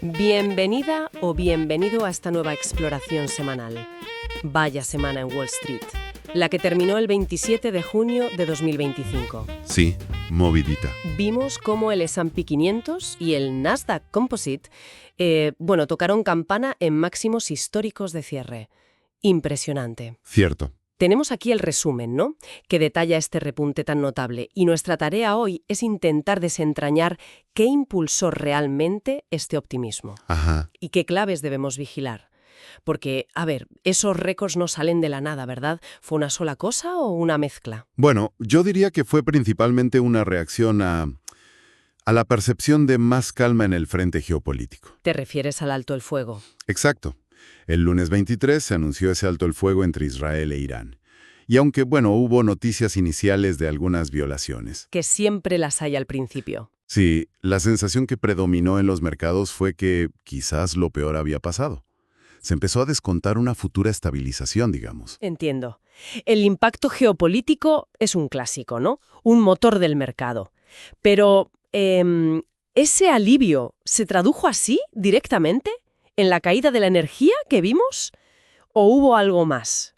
Bienvenida o bienvenido a esta nueva exploración semanal. Vaya semana en Wall Street, la que terminó el 27 de junio de 2025. Sí, movidita. Vimos cómo el S&P 500 y el Nasdaq Composite, tocaron campana en máximos históricos de cierre. Impresionante. Cierto. Tenemos aquí el resumen, ¿no?, que detalla este repunte tan notable, y nuestra tarea hoy es intentar desentrañar qué impulsó realmente este optimismo. Ajá. Y qué claves debemos vigilar. Porque, esos récords no salen de la nada, ¿verdad? ¿Fue una sola cosa o una mezcla? Bueno, yo diría que fue principalmente una reacción a la percepción de más calma en el frente geopolítico. ¿Te refieres al alto el fuego? Exacto. El lunes 23 se anunció ese alto el fuego entre Israel e Irán. Y aunque, hubo noticias iniciales de algunas violaciones. Que siempre las hay al principio. Sí, la sensación que predominó en los mercados fue que quizás lo peor había pasado. Se empezó a descontar una futura estabilización, digamos. Entiendo. El impacto geopolítico es un clásico, ¿no? Un motor del mercado. Pero, ¿ese alivio se tradujo así, directamente, en la caída de la energía que vimos? ¿O hubo algo más?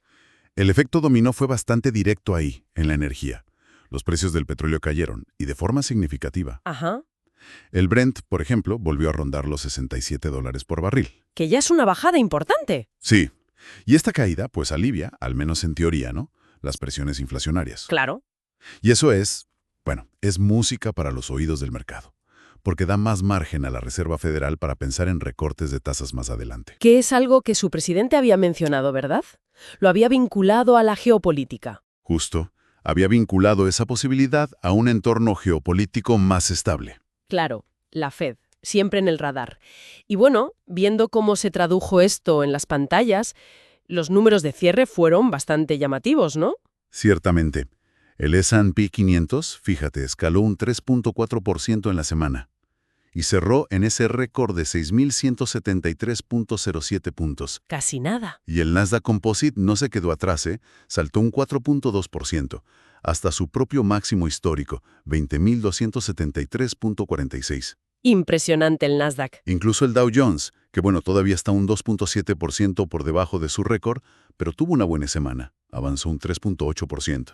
El efecto dominó fue bastante directo ahí, en la energía. Los precios del petróleo cayeron, y de forma significativa. Ajá. El Brent, por ejemplo, volvió a rondar los $67 por barril. Que ya es una bajada importante. Sí. Y esta caída, pues alivia, al menos en teoría, ¿no?, las presiones inflacionarias. Claro. Y eso es música para los oídos del mercado, porque da más margen a la Reserva Federal para pensar en recortes de tasas más adelante. Que es algo que su presidente había mencionado, ¿verdad? Lo había vinculado a la geopolítica. Justo, había vinculado esa posibilidad a un entorno geopolítico más estable. Claro, la Fed, siempre en el radar. Y viendo cómo se tradujo esto en las pantallas, los números de cierre fueron bastante llamativos, ¿no? Ciertamente. El S&P 500, fíjate, escaló un 3.4% en la semana y cerró en ese récord de 6.173.07 puntos. Casi nada. Y el Nasdaq Composite no se quedó atrás, saltó un 4.2%, hasta su propio máximo histórico, 20.273.46. Impresionante el Nasdaq. Incluso el Dow Jones, que todavía está un 2.7% por debajo de su récord, pero tuvo una buena semana, avanzó un 3.8%.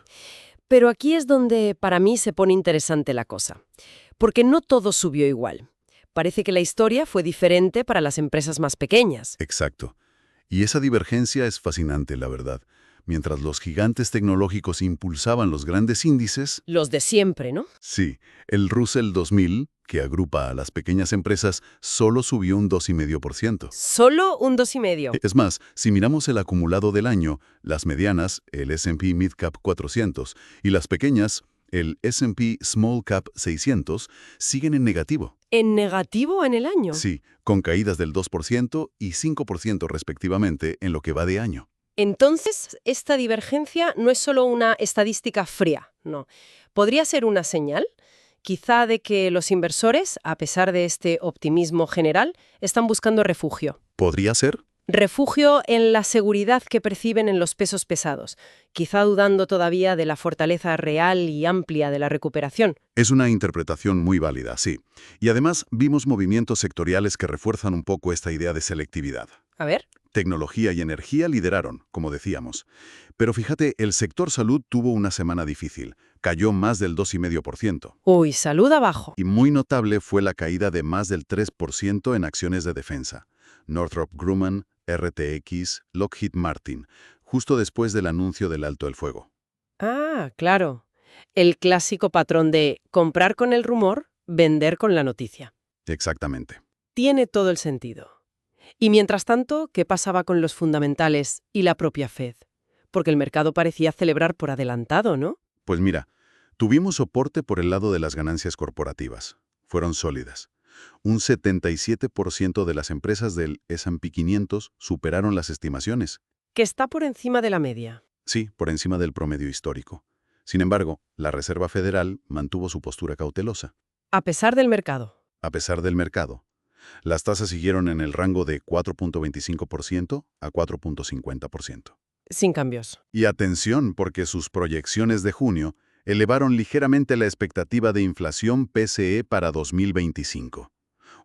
Pero aquí es donde para mí se pone interesante la cosa, porque no todo subió igual. Parece que la historia fue diferente para las empresas más pequeñas. Exacto. Y esa divergencia es fascinante, la verdad. Mientras los gigantes tecnológicos impulsaban los grandes índices... Los de siempre, ¿no? Sí, el Russell 2000, que agrupa a las pequeñas empresas, solo subió un 2,5%. ¿Solo un 2,5%? Es más, si miramos el acumulado del año, las medianas, el S&P Mid Cap 400, y las pequeñas, el S&P Small Cap 600, siguen en negativo. ¿En negativo en el año? Sí, con caídas del 2% y 5% respectivamente en lo que va de año. Entonces, esta divergencia no es solo una estadística fría, no. ¿Podría ser una señal, quizá, de que los inversores, a pesar de este optimismo general, están buscando refugio? ¿Podría ser? Refugio en la seguridad que perciben en los pesos pesados, quizá dudando todavía de la fortaleza real y amplia de la recuperación. Es una interpretación muy válida, sí. Y además vimos movimientos sectoriales que refuerzan un poco esta idea de selectividad. A ver. Tecnología y energía lideraron, como decíamos. Pero fíjate, el sector salud tuvo una semana difícil. Cayó más del 2,5%. Uy, salud abajo. Y muy notable fue la caída de más del 3% en acciones de defensa. Northrop Grumman, RTX, Lockheed Martin, justo después del anuncio del alto el fuego. Ah, claro. El clásico patrón de comprar con el rumor, vender con la noticia. Exactamente. Tiene todo el sentido. Y mientras tanto, ¿qué pasaba con los fundamentales y la propia Fed? Porque el mercado parecía celebrar por adelantado, ¿no? Pues mira, tuvimos soporte por el lado de las ganancias corporativas. Fueron sólidas. Un 77% de las empresas del S&P 500 superaron las estimaciones. Que está por encima de la media. Sí, por encima del promedio histórico. Sin embargo, la Reserva Federal mantuvo su postura cautelosa. A pesar del mercado. A pesar del mercado. Las tasas siguieron en el rango de 4.25% a 4.50%. Sin cambios. Y atención, porque sus proyecciones de junio elevaron ligeramente la expectativa de inflación PCE para 2025.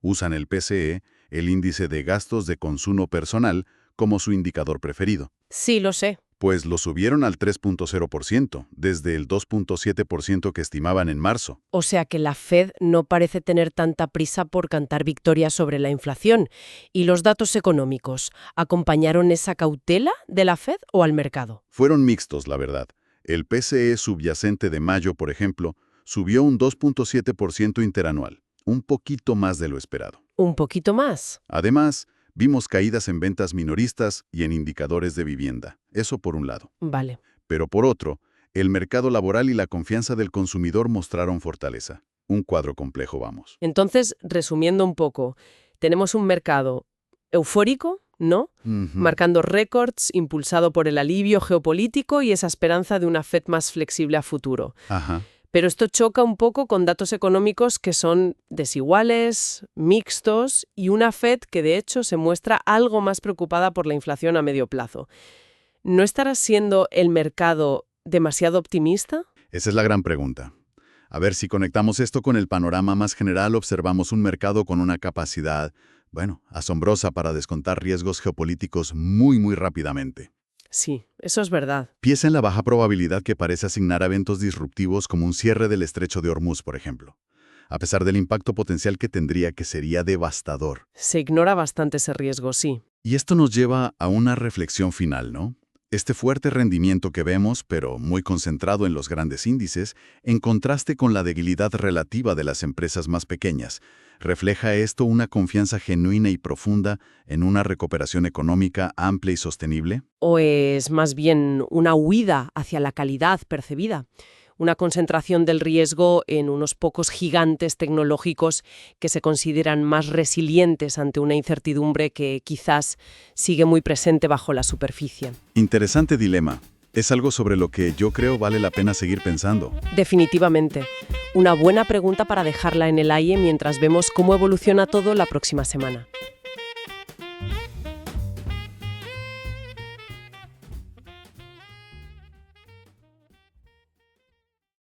Usan el PCE, el índice de gastos de consumo personal, como su indicador preferido. Sí, lo sé. Pues lo subieron al 3.0%, desde el 2.7% que estimaban en marzo. O sea que la Fed no parece tener tanta prisa por cantar victoria sobre la inflación. ¿Y los datos económicos acompañaron esa cautela de la Fed o al mercado? Fueron mixtos, la verdad. El PCE subyacente de mayo, por ejemplo, subió un 2.7% interanual, un poquito más de lo esperado. ¿Un poquito más? Además, vimos caídas en ventas minoristas y en indicadores de vivienda. Eso por un lado. Vale. Pero por otro, el mercado laboral y la confianza del consumidor mostraron fortaleza. Un cuadro complejo, vamos. Entonces, resumiendo un poco, tenemos un mercado eufórico, ¿no? Marcando récords, impulsado por el alivio geopolítico y esa esperanza de una Fed más flexible a futuro. Ajá. Pero esto choca un poco con datos económicos que son desiguales, mixtos y una Fed que de hecho se muestra algo más preocupada por la inflación a medio plazo. ¿No estará siendo el mercado demasiado optimista? Esa es la gran pregunta. A ver, si conectamos esto con el panorama más general, observamos un mercado con una capacidad, asombrosa para descontar riesgos geopolíticos muy rápidamente. Sí, eso es verdad. Piensa en la baja probabilidad que parece asignar a eventos disruptivos como un cierre del estrecho de Hormuz, por ejemplo, a pesar del impacto potencial que tendría, que sería devastador. Se ignora bastante ese riesgo, sí. Y esto nos lleva a una reflexión final, ¿no? Este fuerte rendimiento que vemos, pero muy concentrado en los grandes índices, en contraste con la debilidad relativa de las empresas más pequeñas, ¿refleja esto una confianza genuina y profunda en una recuperación económica amplia y sostenible? ¿O es más bien una huida hacia la calidad percibida? Una concentración del riesgo en unos pocos gigantes tecnológicos que se consideran más resilientes ante una incertidumbre que quizás sigue muy presente bajo la superficie. Interesante dilema. Es algo sobre lo que yo creo vale la pena seguir pensando. Definitivamente. Una buena pregunta para dejarla en el aire mientras vemos cómo evoluciona todo la próxima semana.